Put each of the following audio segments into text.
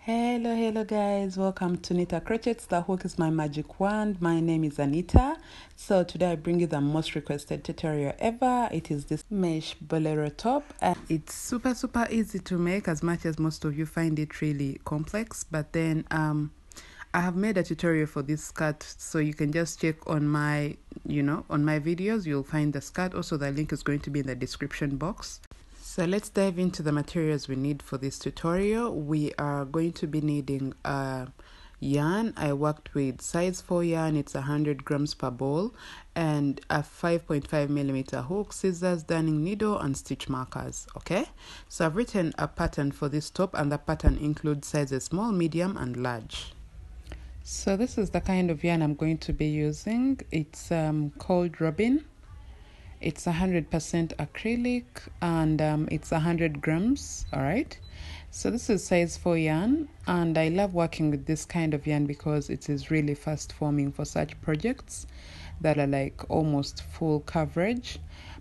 Hello guys, welcome to Nita Crochets. The hook is my magic wand. My name is Anita. So today I bring you the most requested tutorial ever. It is this mesh bolero top, and it's super easy to make, as much as most of you find it really complex. But then I have made a tutorial for this skirt, so you can just check on my on my videos. You'll find the skirt. Also, the link is going to be in the description box. So let's dive into the materials we need for this tutorial. We are going to be needing yarn. I worked with size 4 yarn. It's 100 grams per ball, and a 5.5 millimeter hook, scissors, darning needle, and stitch markers. Okay, so I've written a pattern for this top, and the pattern includes sizes small, medium, and large. So this is the kind of yarn I'm going to be using. It's called Robin. It's 100% acrylic, and it's 100 grams. All right, so this is size 4 yarn, and I love working with this kind of yarn because it is really fast forming for such projects that are like almost full coverage,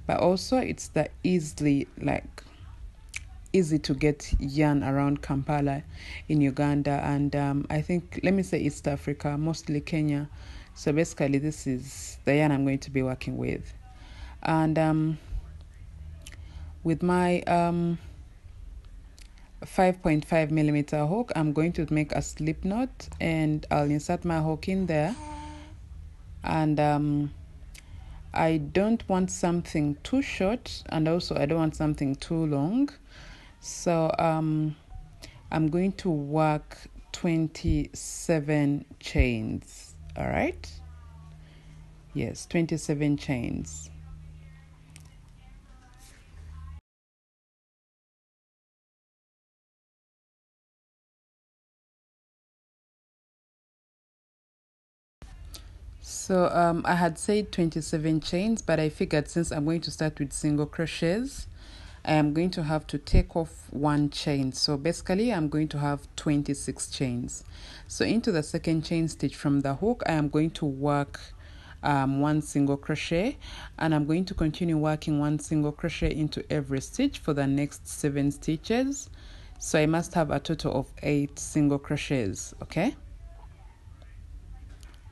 but also it's the easy to get yarn around Kampala in Uganda, and I think, let me say, East Africa, mostly Kenya. So basically this is the yarn I'm going to be working with. And with my 5.5 millimeter hook, I'm going to make a slip knot, and I'll insert my hook in there. And I don't want something too short, and also I don't want something too long. So I'm going to work 27 chains. All right, yes, 27 chains. So I had said 27 chains, but I figured since I'm going to start with single crochets, I am going to have to take off 1 chain. So basically I'm going to have 26 chains. So into the second chain stitch from the hook, I am going to work 1 single crochet, and I'm going to continue working 1 single crochet into every stitch for the next 7 stitches. So I must have a total of 8 single crochets. Okay,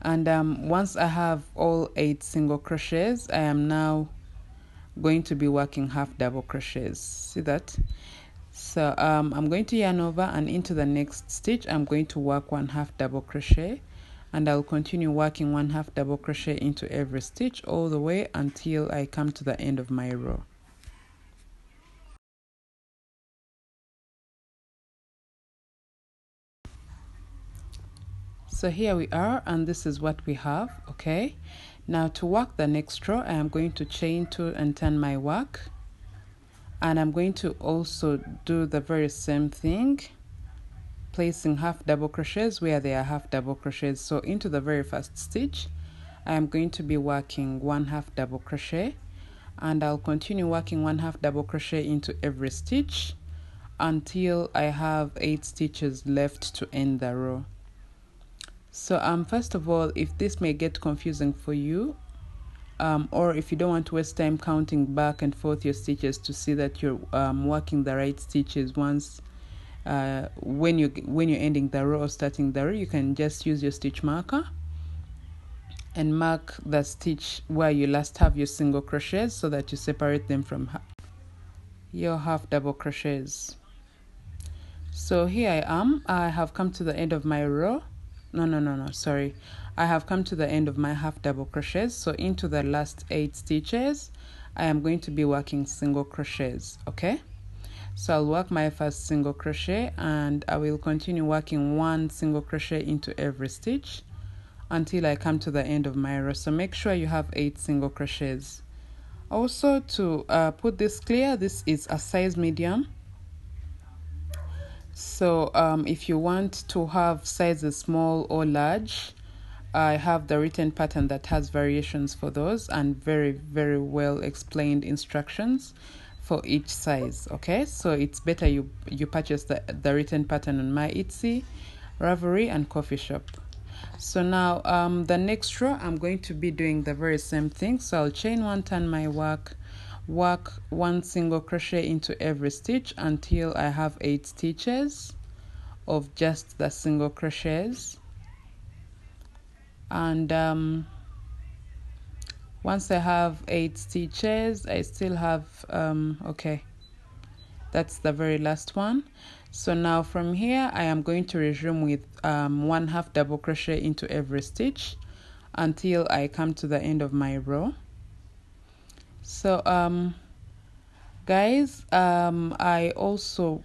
and once I have all 8 single crochets, I am now going to be working half double crochets. See that? So I'm going to yarn over, and into the next stitch I'm going to work 1 half double crochet, and I'll continue working 1 half double crochet into every stitch all the way until I come to the end of my row. So here we are, and this is what we have. Okay, now to work the next row, I am going to chain 2 and turn my work, and I'm going to also do the very same thing, placing half double crochets where there are half double crochets. So into the very first stitch I am going to be working 1 half double crochet, and I'll continue working 1 half double crochet into every stitch until I have 8 stitches left to end the row. So first of all, if this may get confusing for you, or if you don't want to waste time counting back and forth your stitches to see that you're working the right stitches once when you're ending the row or starting the row, you can just use your stitch marker and mark the stitch where you last have your single crochets so that you separate them from your half double crochets. So here I am. I have come to the end of my row. Sorry, I have come to the end of my half double crochets. So into the last 8 stitches I am going to be working single crochets. Okay, so I'll work my first single crochet, and I will continue working 1 single crochet into every stitch until I come to the end of my row. So make sure you have 8 single crochets. Also, to put this clear, this is a size medium. So if you want to have sizes small or large, I have the written pattern that has variations for those, and very well explained instructions for each size. Okay, so it's better you purchase the written pattern on my Etsy, Ravelry, and Coffee Shop. So now the next row I'm going to be doing the very same thing. So I'll chain 1, turn my work 1 single crochet into every stitch until I have 8 stitches of just the single crochets. And once I have 8 stitches, I still have okay, that's the very last one. So now from here I am going to resume with 1/2 double crochet into every stitch until I come to the end of my row. So guys, I also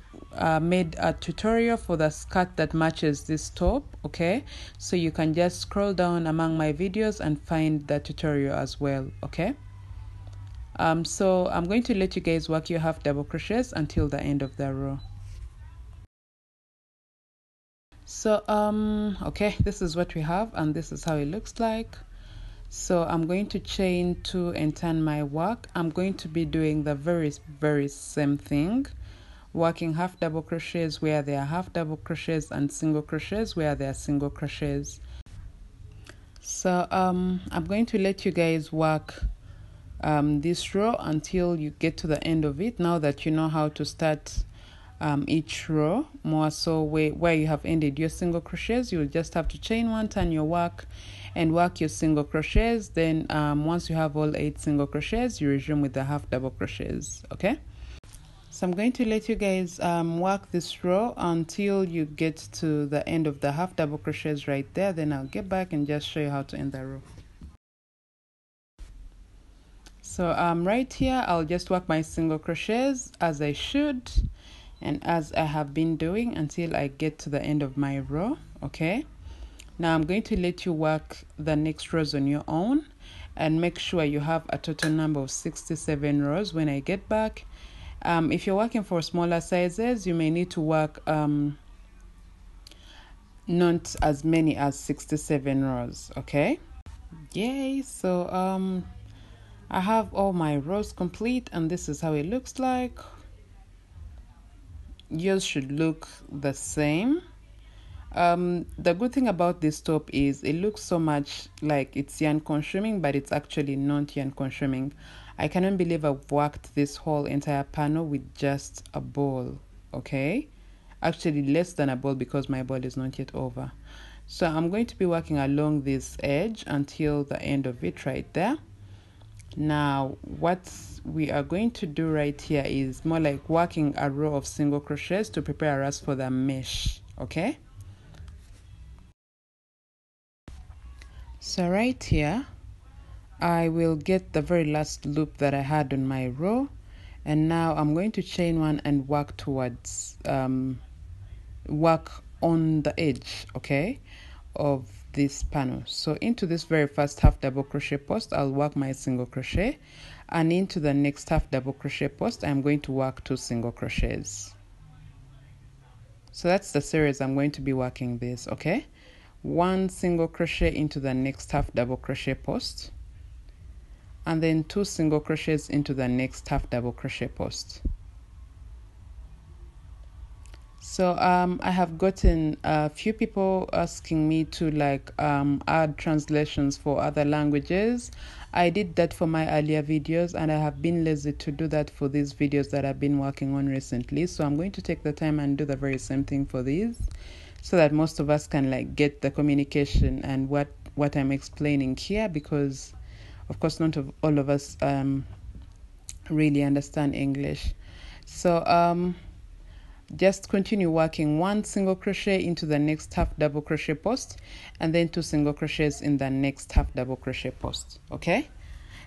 made a tutorial for the skirt that matches this top, okay? So you can just scroll down among my videos and find the tutorial as well, okay? So I'm going to let you guys work your 1/2 double crochets until the end of the row. So okay, this is what we have and this is how it looks like. So I'm going to chain 2 and turn my work. I'm going to be doing the very same thing, working 1/2 double crochets where there are 1/2 double crochets and single crochets where there are single crochets. So I'm going to let you guys work this row until you get to the end of it. Now that you know how to start each row, more so where you have ended your single crochets, you'll just have to chain 1, turn your work and work your single crochets. Then once you have all 8 single crochets, you resume with the 1/2 double crochets, okay? So I'm going to let you guys work this row until you get to the end of the 1/2 double crochets right there. Then I'll get back and just show you how to end the row. So right here I'll just work my single crochets as I should and as I have been doing until I get to the end of my row, okay? Now I'm going to let you work the next rows on your own and make sure you have a total number of 67 rows when I get back. If you're working for smaller sizes, you may need to work not as many as 67 rows, okay? Yay! So I have all my rows complete and this is how it looks like. Yours should look the same. The good thing about this top is it looks so much like it's yarn consuming, but it's actually not yarn consuming. I cannot believe I've worked this whole entire panel with just a ball, okay? Actually less than a ball because my ball is not yet over. So I'm going to be working along this edge until the end of it right there. Now what we are going to do right here is more like working a row of single crochets to prepare us for the mesh, okay? So right here I will get the very last loop that I had on my row, and now I'm going to chain 1 and work towards work on the edge, okay, of this panel. So into this very first 1/2 double crochet post I'll work my single crochet, and into the next 1/2 double crochet post I'm going to work 2 single crochets. So that's the series I'm going to be working this, okay? 1 single crochet into the next 1/2 double crochet post, and then 2 single crochets into the next 1/2 double crochet post. So I have gotten a few people asking me to like add translations for other languages. I did that for my earlier videos and I have been lazy to do that for these videos that I've been working on recently. So I'm going to take the time and do the very same thing for these, so that most of us can like get the communication and what I'm explaining here, because of course not all of us really understand English. So just continue working 1 single crochet into the next 1/2 double crochet post, and then 2 single crochets in the next 1/2 double crochet post, okay?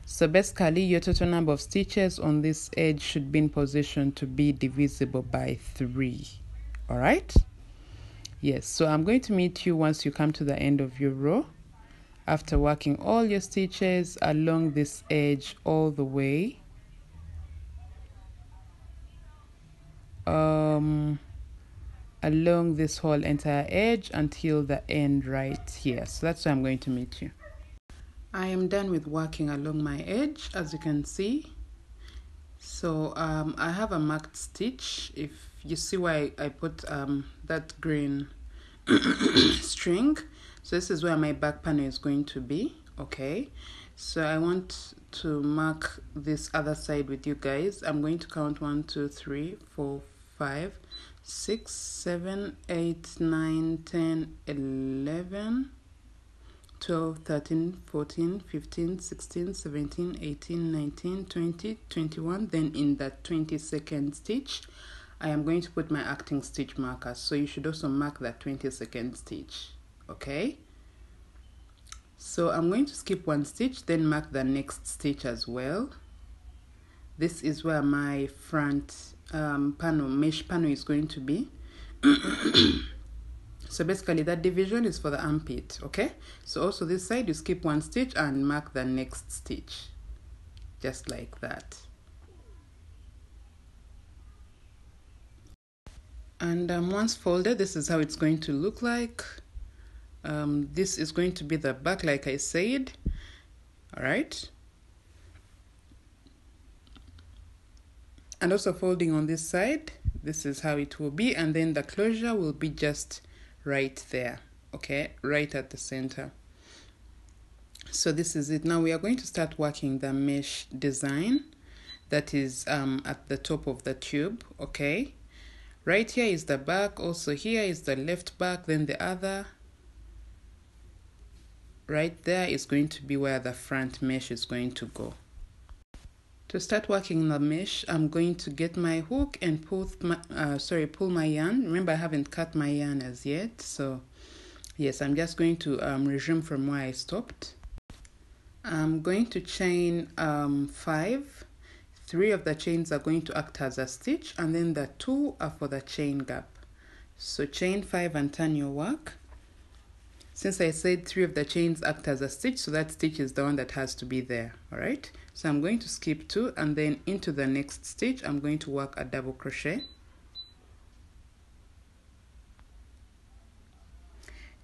So basically your total number of stitches on this edge should be in position to be divisible by 3. All right? Yes, so I'm going to meet you once you come to the end of your row after working all your stitches along this edge all the way along this whole entire edge until the end right here. So that's where I'm going to meet you. I am done with working along my edge, as you can see. So I have a marked stitch. If you see why I put that green string, so this is where my back panel is going to be, okay? So I want to mark this other side with you guys. I'm going to count 1 2 3 4 5 6, 7, 8, 9, 10, 11, 12, 13, 14, 15, 16, 17, 18, 19, 20, 21. Then in that 22nd stitch, I am going to put my acting stitch marker. So you should also mark that 22nd stitch, okay? So I'm going to skip one stitch, then mark the next stitch as well. This is where my front mesh panel is going to be. So basically that division is for the armpit, okay? So also this side you skip one stitch and mark the next stitch, just like that. And once folded, this is how it's going to look like. This is going to be the back, like I said. All right. And also folding on this side, this is how it will be. And then the closure will be just right there, okay, right at the center. So this is it. Now we are going to start working the mesh design that is at the top of the tube, okay. Right here is the back, also here is the left back, then the other right there is going to be where the front mesh is going to go. To start working the mesh, I'm going to get my hook and pull my yarn. Remember, I haven't cut my yarn as yet, so yes, I'm just going to resume from where I stopped. I'm going to chain 5. 3 of the chains are going to act as a stitch, and then the 2 are for the chain gap. So chain 5 and turn your work. Since I said 3 of the chains act as a stitch, so that stitch is the one that has to be there, all right? So I'm going to skip 2, and then into the next stitch, I'm going to work a double crochet.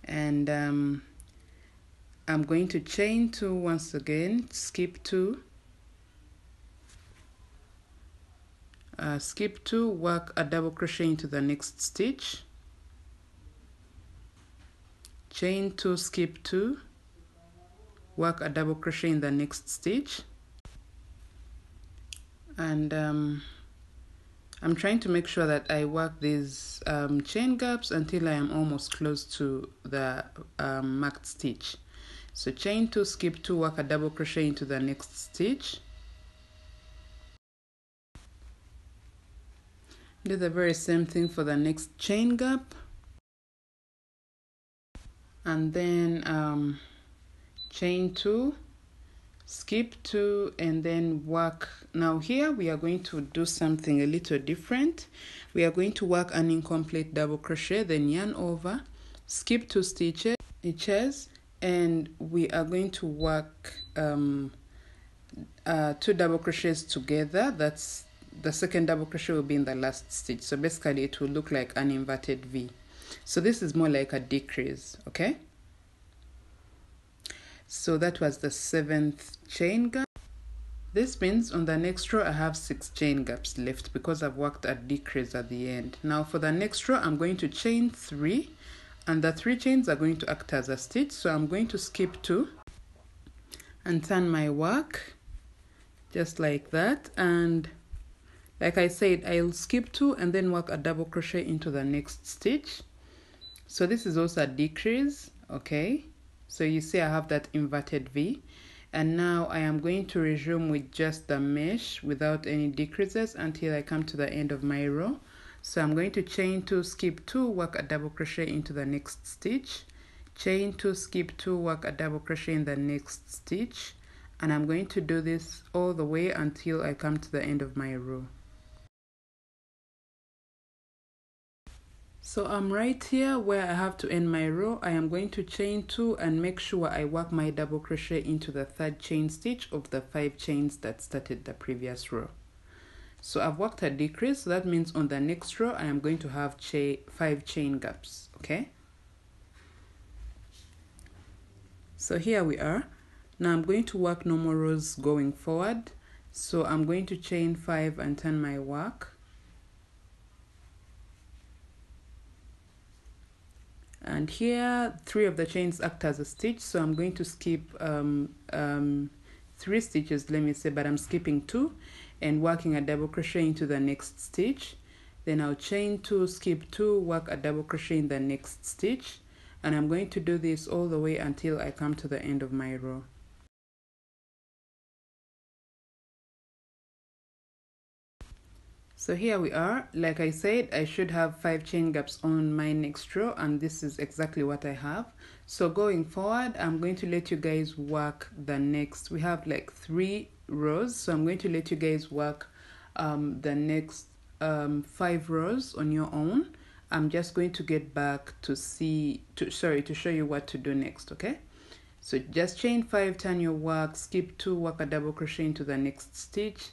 And I'm going to chain 2 once again, skip 2, skip 2, work a double crochet into the next stitch, chain 2, skip 2, work a double crochet in the next stitch. And I'm trying to make sure that I work these chain gaps until I am almost close to the marked stitch. So chain 2, skip 2, work a double crochet into the next stitch. Do the very same thing for the next chain gap. And then chain 2, skip 2, and then work. Now here we are going to do something a little different. We are going to work an incomplete double crochet, then yarn over, skip 2 stitches, and we are going to work 2 double crochets together. That's the second double crochet will be in the last stitch. So basically it will look like an inverted V. So this is more like a decrease, okay? So that was the 7th chain gap. This means on the next row I have 6 chain gaps left because I've worked a decrease at the end. Now for the next row I'm going to chain 3, and the 3 chains are going to act as a stitch. So I'm going to skip 2 and turn my work just like that. And like I said, I'll skip 2 and then work a double crochet into the next stitch. So this is also a decrease, okay? So you see I have that inverted V. And now I am going to resume with just the mesh without any decreases until I come to the end of my row. So I'm going to chain 2, skip 2, work a double crochet into the next stitch. Chain 2, skip 2, work a double crochet in the next stitch. And I'm going to do this all the way until I come to the end of my row. So I'm right here where I have to end my row. I am going to chain 2 and make sure I work my double crochet into the 3rd chain stitch of the 5 chains that started the previous row. So I've worked a decrease, so that means on the next row I am going to have 5 chain gaps, okay? So here we are. Now I'm going to work no more rows going forward. So I'm going to chain 5 and turn my work. And here 3 of the chains act as a stitch, so I'm going to skip 3 stitches, let me say, but I'm skipping 2 and working a double crochet into the next stitch. then I'll chain 2, skip 2, work a double crochet in the next stitch, and I'm going to do this all the way until I come to the end of my row. So here we are. Like I said, I should have 5 chain gaps on my next row, and this is exactly what I have. So going forward, I'm going to let you guys work the next. We have like 3 rows, so I'm going to let you guys work the next 5 rows on your own. I'm just going to get back to show you what to do next, okay? So just chain 5, turn your work, skip 2, work a double crochet into the next stitch.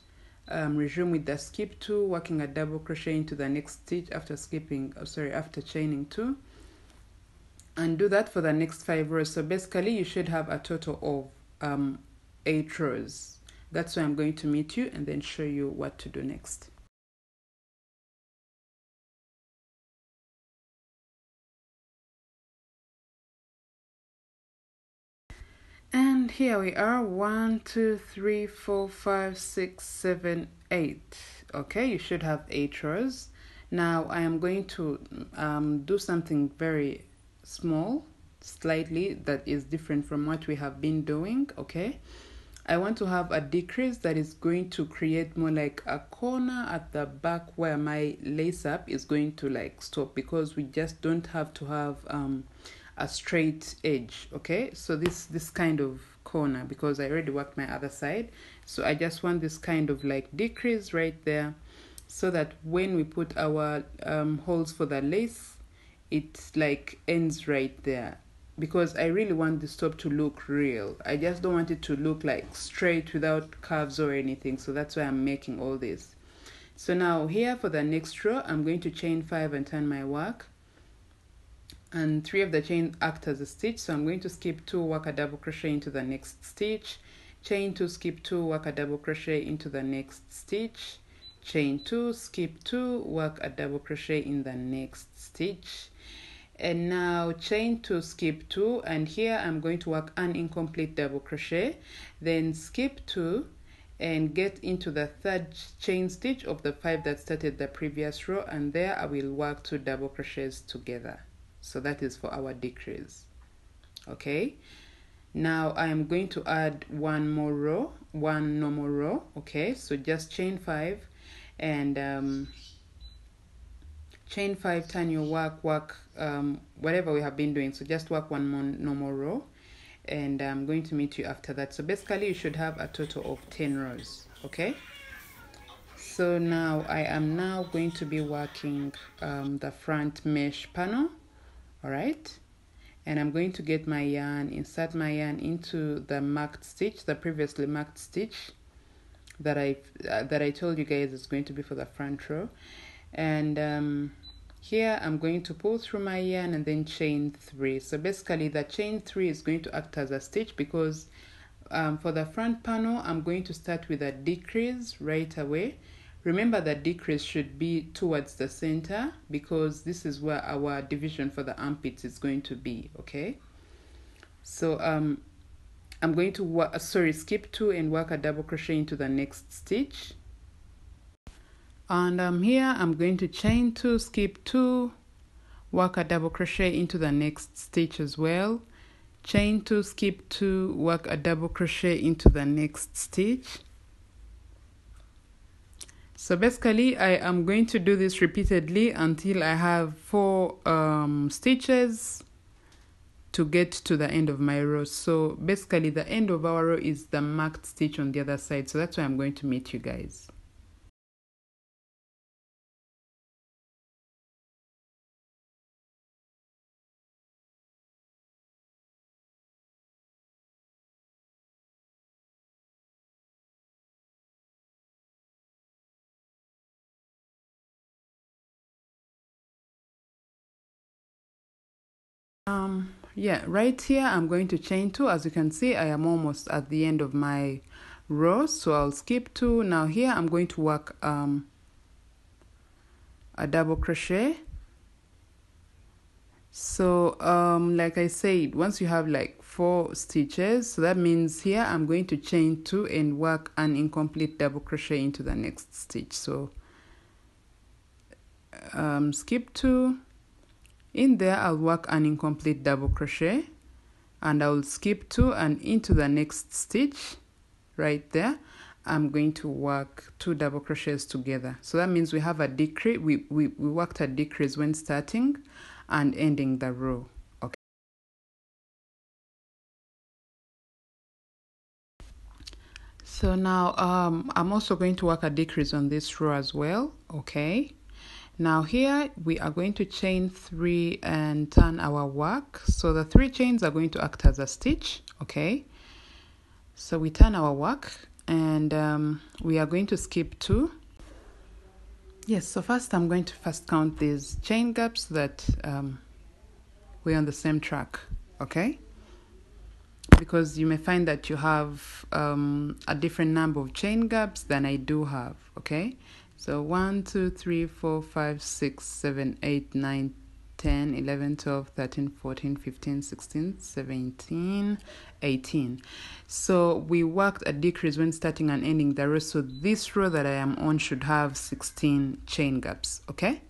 Resume with the skip 2, working a double crochet into the next stitch after after chaining 2, and do that for the next 5 rows. So basically you should have a total of 8 rows. That's where I'm going to meet you and then show you what to do next. And here we are, 1, 2, 3, 4, 5, 6, 7, 8. Okay, you should have 8 rows. Now I am going to do something very small, slightly, that is different from what we have been doing, okay? I want to have a decrease that is going to create more like a corner at the back where my lace up is going to like stop, because we just don't have to have a straight edge, okay? So this kind of corner, because I already worked my other side, so I just want this kind of like decrease right there, so that when we put our holes for the lace, it like ends right there, because I really want this top to look real. I just don't want it to look like straight without curves or anything, so that's why I'm making all this. So now here for the next row, I'm going to chain 5 and turn my work, and 3 of the chain act as a stitch. So I'm going to skip 2, work a double crochet into the next stitch, chain 2, skip 2, work a double crochet into the next stitch, chain 2, skip 2, work a double crochet in the next stitch, and now chain 2, skip 2, and here I'm going to work an incomplete double crochet, then skip 2 and get into the 3rd chain stitch of the 5 that started the previous row, and there I will work 2 double crochets together. So that is for our decrease, okay? Now I am going to add one normal row, okay? So just chain 5 and chain 5, turn your work, whatever we have been doing. So just work one more normal row, and I'm going to meet you after that. So basically you should have a total of 10 rows, okay? So now I am now going to be working the front mesh panel. All right, and I'm going to get my yarn, insert my yarn into the marked stitch, the previously marked stitch that I told you guys is going to be for the front row, and here I'm going to pull through my yarn and then chain 3. So basically the chain 3 is going to act as a stitch, because for the front panel I'm going to start with a decrease right away. Remember that decrease should be towards the center, because this is where our division for the armpits is going to be, okay? So I'm going to skip 2 and work a double crochet into the next stitch. And here I'm going to chain 2, skip 2, work a double crochet into the next stitch as well. Chain 2, skip 2, work a double crochet into the next stitch. So basically I am going to do this repeatedly until I have 4 stitches to get to the end of my row. So basically the end of our row is the marked stitch on the other side. So that's why I'm going to meet you guys. Yeah, right here I'm going to chain 2. As you can see, I am almost at the end of my row, so I'll skip 2. Now here I'm going to work a double crochet. So like I said, once you have like 4 stitches, so that means here I'm going to chain 2 and work an incomplete double crochet into the next stitch. So skip 2. In there I'll work an incomplete double crochet, and I'll skip 2, and into the next stitch right there I'm going to work 2 double crochets together. So that means we have a decrease. We worked a decrease when starting and ending the row. Okay. So now I'm also going to work a decrease on this row as well. Okay. Now here we are going to chain 3 and turn our work. So the 3 chains are going to act as a stitch. Okay. So we turn our work, and we are going to skip 2. Yes, so first I'm going to count these chain gaps so that we're on the same track, okay? Because you may find that you have a different number of chain gaps than I do have, okay? So 1, 2, 3, 4, 5, 6, 7, 8, 9, 10, 11, 12, 13, 14, 15, 16, 17, 18. So we worked a decrease when starting and ending the row. So this row that I am on should have 16 chain gaps, okay?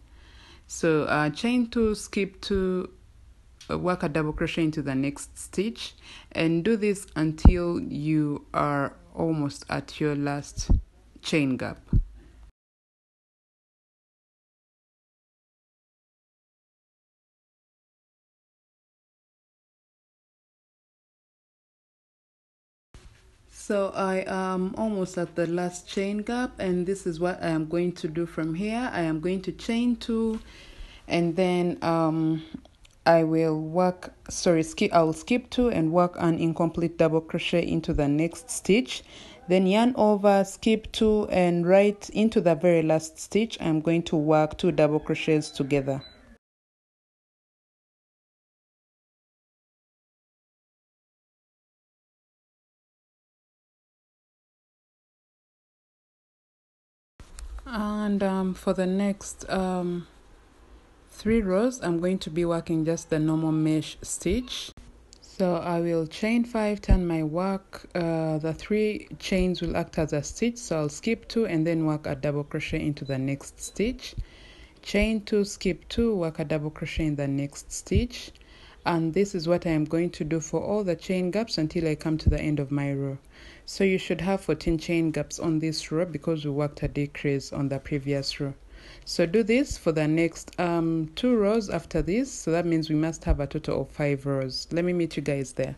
So chain 2, skip 2, work a double crochet into the next stitch, and do this until you are almost at your last chain gap. So I am almost at the last chain gap, and this is what I am going to do from here. I am going to chain 2, and then I will work, I will skip 2 and work an incomplete double crochet into the next stitch. Then yarn over, skip 2, and right into the very last stitch, I'm going to work 2 double crochets together. And for the next 3 rows, I'm going to be working just the normal mesh stitch. So I will chain 5, turn my work. The 3 chains will act as a stitch, so I'll skip 2 and then work a double crochet into the next stitch. Chain 2, skip 2, work a double crochet in the next stitch. And this is what I am going to do for all the chain gaps until I come to the end of my row. So you should have 14 chain gaps on this row because we worked a decrease on the previous row. So do this for the next 2 rows after this. So that means we must have a total of 5 rows. Let me meet you guys there.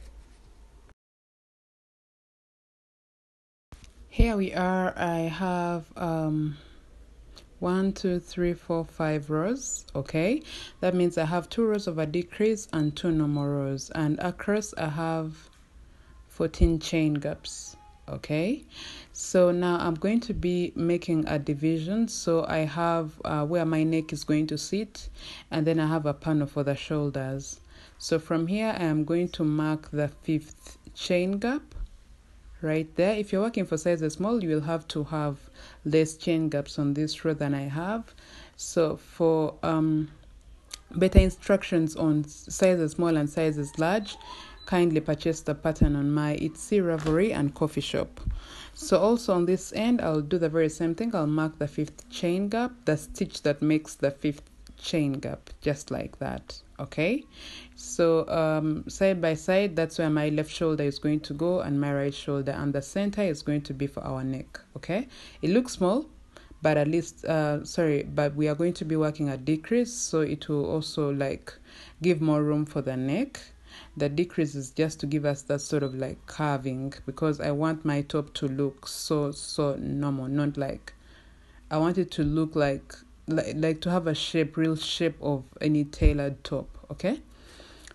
Here we are. I have 1, 2, 3, 4, 5 rows. Okay, that means I have 2 rows of a decrease and 2 normal rows, and across I have 14 chain gaps. Okay, so now I'm going to be making a division. So I have where my neck is going to sit, and then I have a panel for the shoulders. So from here I am going to mark the 5th chain gap right there. If you're working for sizes small, you will have to have less chain gaps on this row than I have. So for better instructions on sizes small and sizes large, kindly purchase the pattern on my Etsy, Ravelry and Coffee Shop. So also on this end, I'll do the very same thing. I'll mark the 5th chain gap, the stitch that makes the 5th chain gap, just like that. Okay, so side by side, that's where my left shoulder is going to go and my right shoulder, and the center is going to be for our neck. Okay, it looks small, but at least but we are going to be working a decrease, so it will also like give more room for the neck. The decrease is just to give us that sort of like carving, because I want my top to look so normal, not like, I want it to look like to have a shape, real shape of any tailored top. Okay,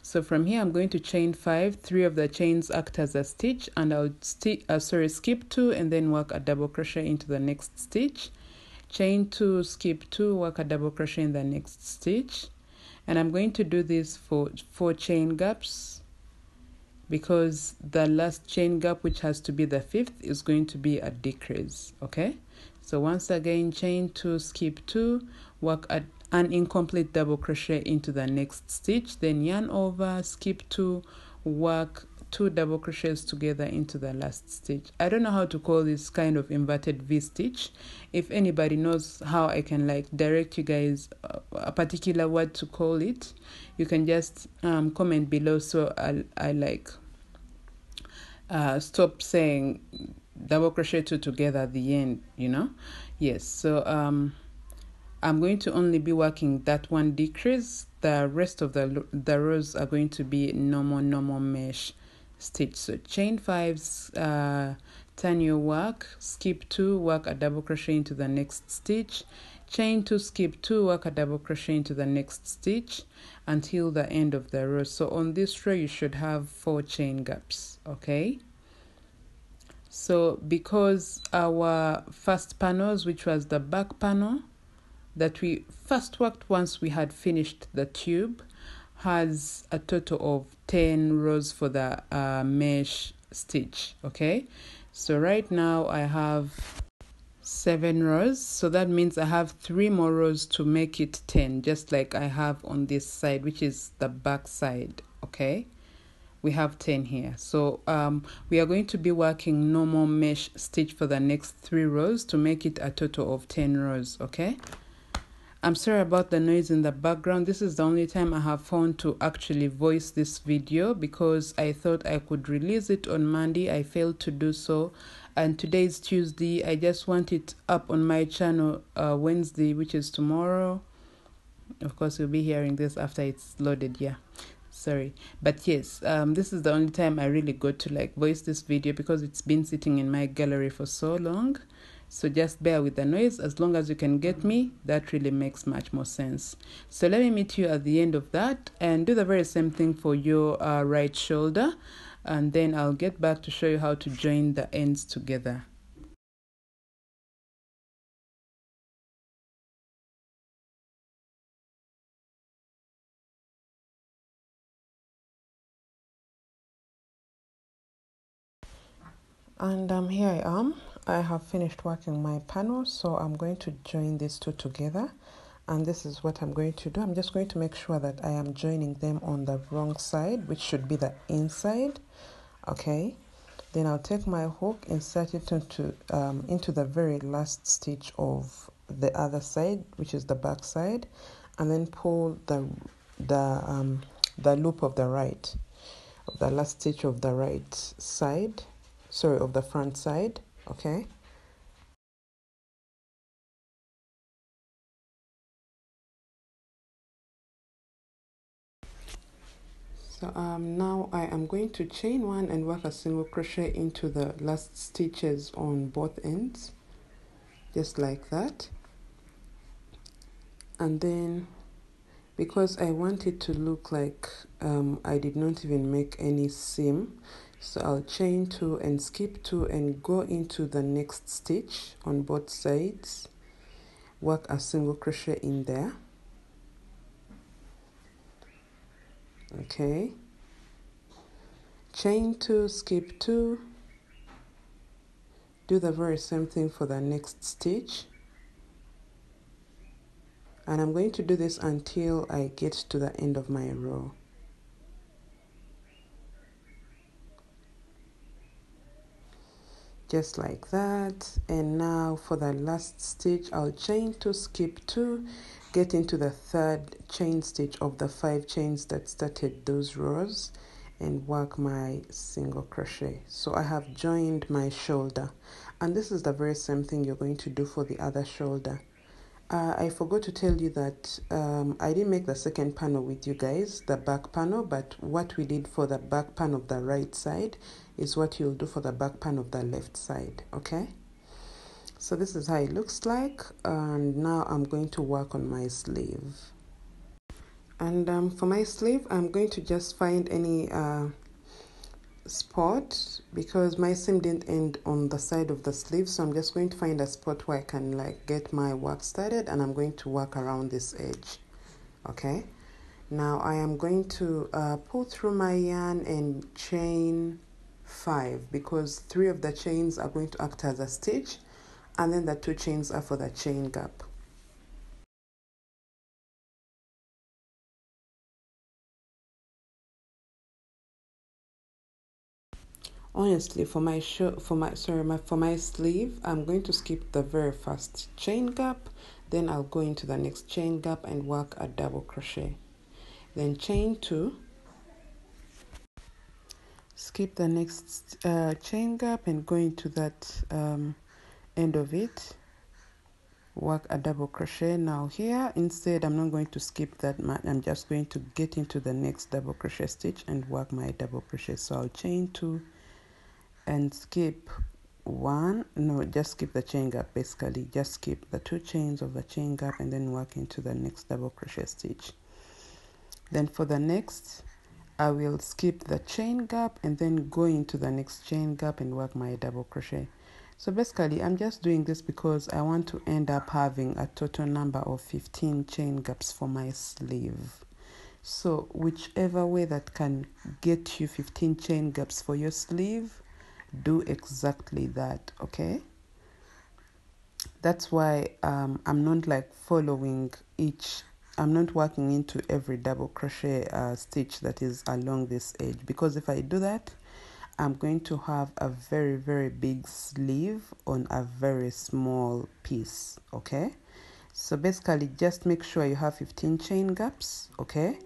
so from here I'm going to chain 5. 3 of the chains act as a stitch, and I'll skip 2 and then work a double crochet into the next stitch. Chain 2, skip 2, work a double crochet in the next stitch. And I'm going to do this for 4 chain gaps, because the last chain gap, which has to be the 5th, is going to be a decrease. Okay, so once again, chain 2, skip 2, work an incomplete double crochet into the next stitch, then yarn over, skip 2, work 2 double crochets together into the last stitch. I don't know how to call this kind of inverted V stitch. If anybody knows how I can like direct you guys a particular word to call it, you can just comment below, so I like stop saying double crochet 2 together at the end, you know. Yes, so I'm going to only be working that one decrease. The rest of the rows are going to be normal mesh stitch. So chain 5, turn your work, skip 2, work a double crochet into the next stitch, chain 2, skip 2, work a double crochet into the next stitch until the end of the row. So on this row you should have 4 chain gaps. Okay, so because our first panels, which was the back panel that we first worked once we had finished the tube, has a total of 10 rows for the mesh stitch. Okay, so right now I have 7 rows, so that means I have 3 more rows to make it 10, just like I have on this side, which is the back side. Okay, we have 10 here. So we are going to be working normal mesh stitch for the next 3 rows to make it a total of 10 rows. Okay, I'm sorry about the noise in the background. This is the only time I have found to actually voice this video, because I thought I could release it on Monday. I failed to do so, and today is Tuesday. I just want it up on my channel Wednesday, which is tomorrow. Of course, you'll be hearing this after it's loaded. Yeah, sorry, but yes, this is the only time I really got to like voice this video, because it's been sitting in my gallery for so long. So just bear with the noise. As long as you can get me, that really makes much more sense. So let me meet you at the end of that and do the very same thing for your right shoulder, and then I'll get back to show you how to join the ends together. And here I am. I have finished working my panel, so I'm going to join these 2 together, and this is what I'm going to do. I'm just going to make sure that I am joining them on the wrong side, which should be the inside. Okay, then I'll take my hook, insert it into the very last stitch of the other side, which is the back side, and then pull the loop of the right, of the last stitch of the right side, sorry, of the front side. Okay, so now I am going to chain 1 and work a single crochet into the last stitches on both ends, just like that. And then, because I want it to look like I did not even make any seam, so I'll chain 2 and skip 2 and go into the next stitch on both sides, work a single crochet in there. Okay, chain 2, skip 2, do the very same thing for the next stitch, and I'm going to do this until I get to the end of my row. Just like that. And now for the last stitch, I'll chain 2, skip 2, get into the 3rd chain stitch of the 5 chains that started those rows, and work my single crochet. So I have joined my shoulder, and this is the very same thing you're going to do for the other shoulder. I forgot to tell you that I didn't make the second panel with you guys, the back panel, but what we did for the back panel of the right side is what you'll do for the back panel of the left side. Okay, so this is how it looks like, and now I'm going to work on my sleeve. And for my sleeve, I'm going to just find any spot, because my seam didn't end on the side of the sleeve, so I'm just going to find a spot where I can like get my work started, and I'm going to work around this edge. Okay, now I am going to pull through my yarn and chain 5, because 3 of the chains are going to act as a stitch, and then the 2 chains are for the chain gap. Honestly, for my sleeve, I'm going to skip the very first chain gap, then I'll go into the next chain gap and work a double crochet, then chain 2, skip the next chain gap and go into that end of it, work a double crochet. Now here, instead, I'm not going to skip that much. I'm just going to get into the next double crochet stitch and work my double crochet. So I'll chain 2 and skip 1. No, just skip the chain gap. Basically, just skip the 2 chains of the chain gap and then work into the next double crochet stitch. Then for the next, I will skip the chain gap and then go into the next chain gap and work my double crochet. So basically, I'm just doing this because I want to end up having a total number of 15 chain gaps for my sleeve. So whichever way that can get you 15 chain gaps for your sleeve, do exactly that, okay? That's why I'm not like following each, I'm not working into every double crochet stitch that is along this edge, because if I do that, I'm going to have a very, very big sleeve on a very small piece, okay? So basically, just make sure you have 15 chain gaps, okay?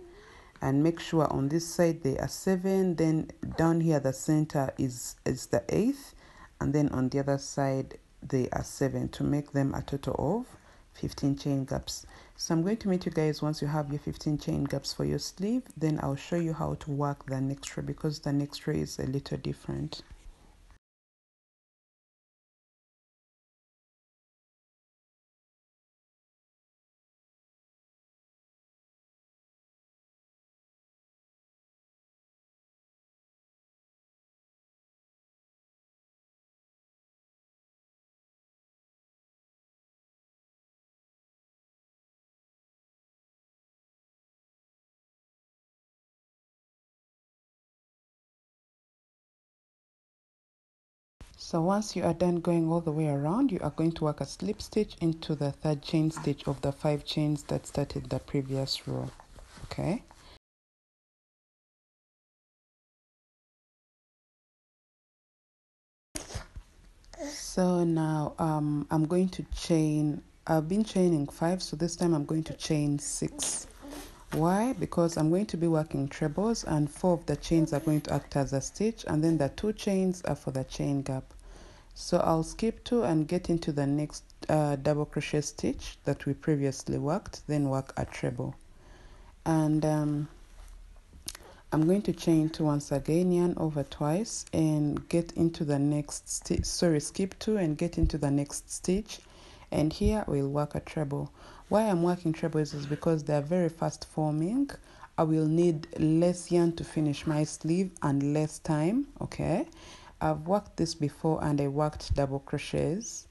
And make sure on this side there are 7, then down here the center is the 8th, and then on the other side there are 7 to make them a total of 15 chain gaps. So I'm going to meet you guys once you have your 15 chain gaps for your sleeve. Then I'll show you how to work the next row, because the next row is a little different. So once you are done going all the way around, you are going to work a slip stitch into the 3rd chain stitch of the 5 chains that started the previous row, okay? So now I'm going to chain, I've been chaining 5, so this time I'm going to chain 6. Why? Because I'm going to be working trebles, and 4 of the chains are going to act as a stitch, and then the 2 chains are for the chain gap. So I'll skip 2 and get into the next double crochet stitch that we previously worked, then work a treble. And I'm going to chain 2 once again, yarn over twice, and get into the next stitch. Sorry, skip 2 and get into the next stitch. And here we'll work a treble. Why I'm working trebles is because they're very fast forming. I will need less yarn to finish my sleeve and less time, okay? I've worked this before and I worked double crochets.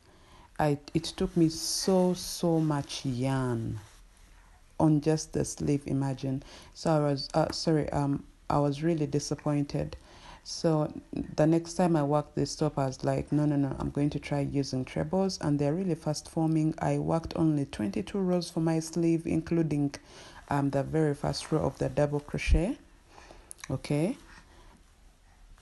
It took me so much yarn on just the sleeve, imagine. So I was I was really disappointed. So the next time I worked this top, I was like, no, I'm going to try using trebles, and they're really fast forming. I worked only 22 rows for my sleeve, including the very first row of the double crochet, okay?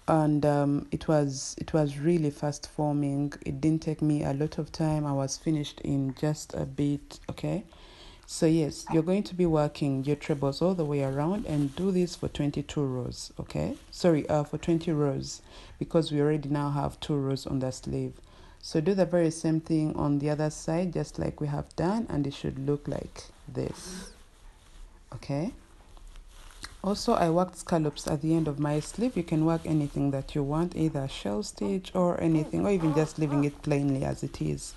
And it was really fast forming. It didn't take me a lot of time. I was finished in just a bit, okay? So yes, you're going to be working your trebles all the way around, and do this for 22 rows, okay? Sorry, for 20 rows, because we already now have 2 rows on the sleeve. So do the very same thing on the other side, just like we have done, and it should look like this, okay? Also, I worked scallops at the end of my sleeve. You can work anything that you want, either shell stitch or anything, or even just leaving it plainly as it is.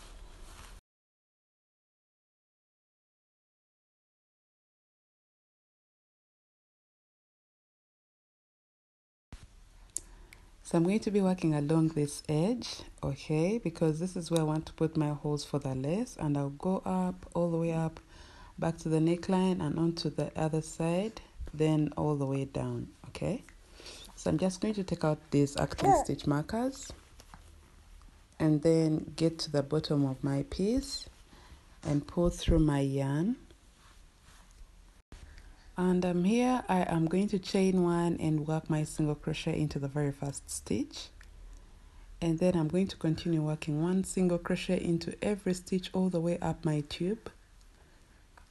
So I'm going to be working along this edge, okay, because this is where I want to put my holes for the lace, and I'll go up, all the way up, back to the neckline and onto the other side, then all the way down, okay? So I'm just going to take out these acting stitch markers and then get to the bottom of my piece and pull through my yarn. And here I am going to chain 1 and work my single crochet into the very first stitch, And then I'm going to continue working 1 single crochet into every stitch all the way up my tube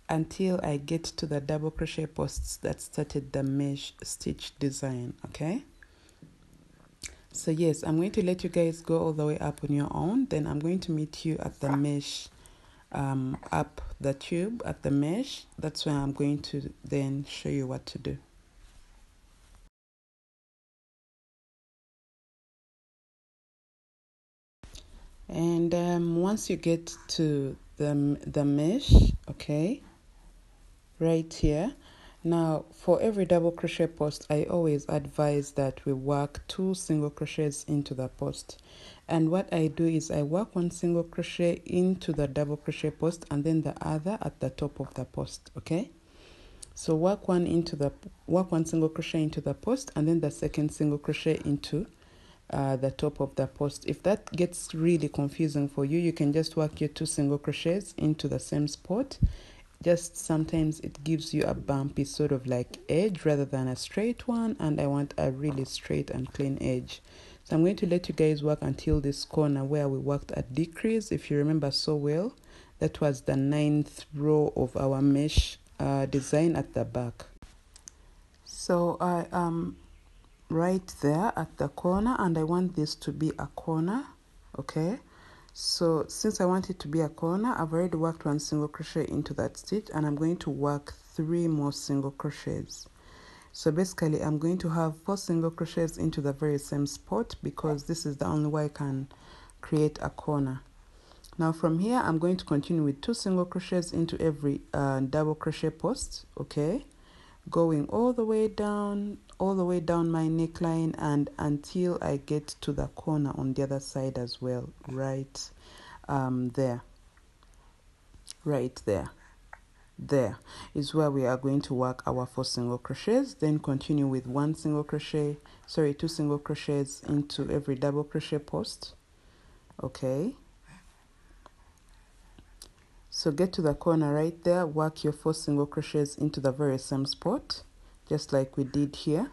until I get to the double crochet posts that started the mesh stitch design. Okay, so yes, I'm going to let you guys go all the way up on your own. Then I'm going to meet you at the mesh, up the tube at the mesh. That's where I'm going to then show you what to do. And once you get to the mesh, okay, right here, now for every double crochet post, I always advise that we work 2 single crochets into the post. And what I do is I work 1 single crochet into the double crochet post and then the other at the top of the post. Okay, so work 1 single crochet into the post and then the second single crochet into the top of the post. If that gets really confusing for you, you can just work your 2 single crochets into the same spot. Just sometimes it gives you a bumpy sort of like edge rather than a straight one, and I want a really straight and clean edge. So I'm going to let you guys work until this corner where we worked a decrease. If you remember so well, that was the 9th row of our mesh design at the back. So I am right there at the corner and I want this to be a corner. Okay, so since I want it to be a corner, I've already worked 1 single crochet into that stitch and I'm going to work 3 more single crochets. So basically I'm going to have 4 single crochets into the very same spot because this is the only way I can create a corner. Now from here I'm going to continue with 2 single crochets into every double crochet post. Okay, going all the way down my neckline and until I get to the corner on the other side as well, right there. There is where we are going to work our 4 single crochets, then continue with 2 single crochets into every double crochet post. Okay, so get to the corner right there, work your 4 single crochets into the very same spot just like we did here.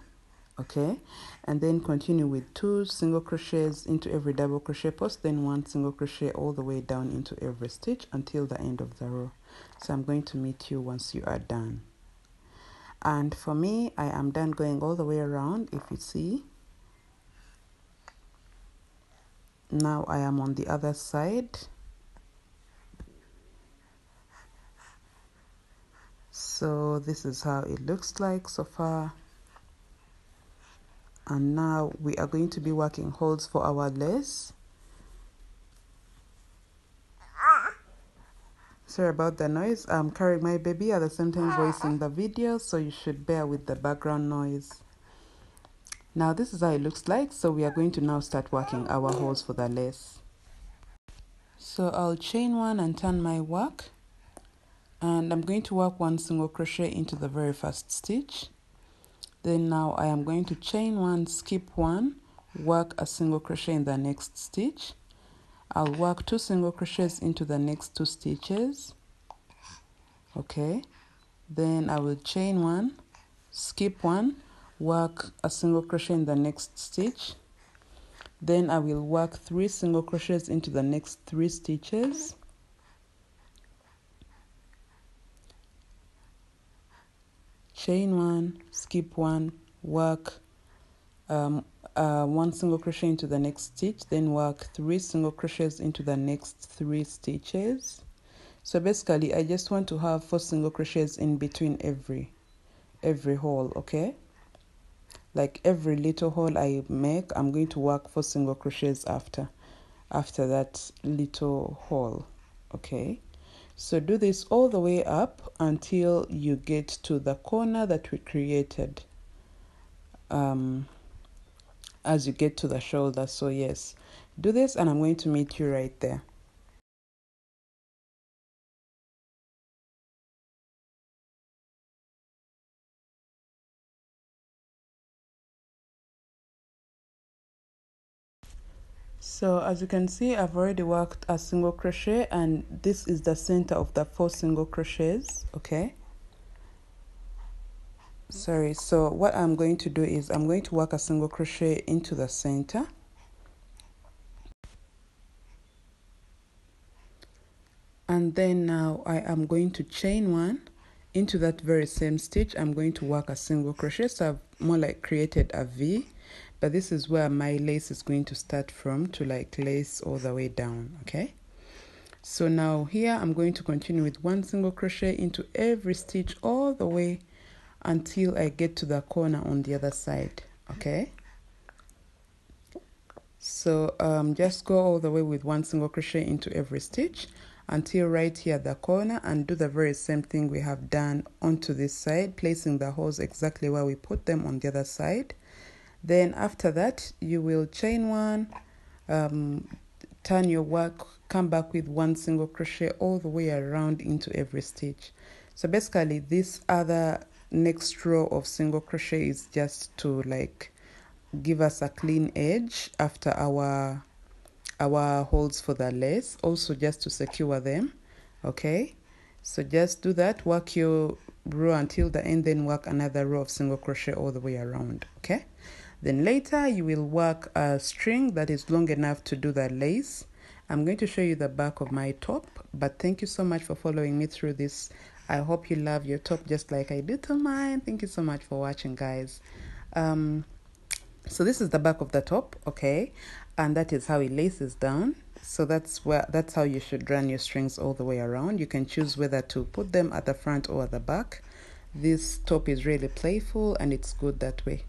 Okay, and then continue with 2 single crochets into every double crochet post, then 1 single crochet all the way down into every stitch until the end of the row. So I'm going to meet you once you are done. And for me, I am done going all the way around. If you see, now I am on the other side. So this is how it looks like so far. And now we are going to be working holes for our lace. Sorry about the noise. I'm carrying my baby at the same time voicing the video, so you should bear with the background noise. Now this is how it looks like. So we are going to now start working our holes for the lace. So I'll chain 1 and turn my work. And I'm going to work 1 single crochet into the very first stitch. Then now I am going to chain 1, skip 1, work a single crochet in the next stitch. I'll work 2 single crochets into the next 2 stitches. Okay, then I will chain 1, skip 1, work a single crochet in the next stitch. Then I will work 3 single crochets into the next 3 stitches. Chain 1, skip 1, work 1 single crochet into the next stitch, then work 3 single crochets into the next 3 stitches. So basically I just want to have 4 single crochets in between every hole. Okay, like every little hole I make, I'm going to work 4 single crochets after that little hole. Okay, so do this all the way up until you get to the corner that we created as you get to the shoulder. So yes, do this and I'm going to meet you right there. So as you can see, I've already worked a single crochet and this is the center of the 4 single crochets. Okay, sorry, so what I'm going to do is I'm going to work a single crochet into the center. And then now I am going to chain one into that very same stitch. I'm going to work a single crochet, so I've more like created a V, but this is where my lace is going to start from to like lace all the way down. Okay, so now here I'm going to continue with one single crochet into every stitch all the way until I get to the corner on the other side. Okay, so just go all the way with one single crochet into every stitch until right here at the corner, and do the very same thing we have done onto this side, placing the holes exactly where we put them on the other side. Then after that you will chain one, turn your work, come back with one single crochet all the way around into every stitch. So basically this other next row of single crochet is just to like give us a clean edge after our holes for the lace, also just to secure them. Okay, so just do that, work your row until the end, then work another row of single crochet all the way around. Okay, then later you will work a string that is long enough to do the lace. I'm going to show you the back of my top, but thank you so much for following me through this. I hope you love your top just like I do to mine. Thank you so much for watching, guys. So this is the back of the top, okay, and that is how it laces down. So that's how you should run your strings all the way around. You can choose whether to put them at the front or at the back. This top is really playful and it's good that way.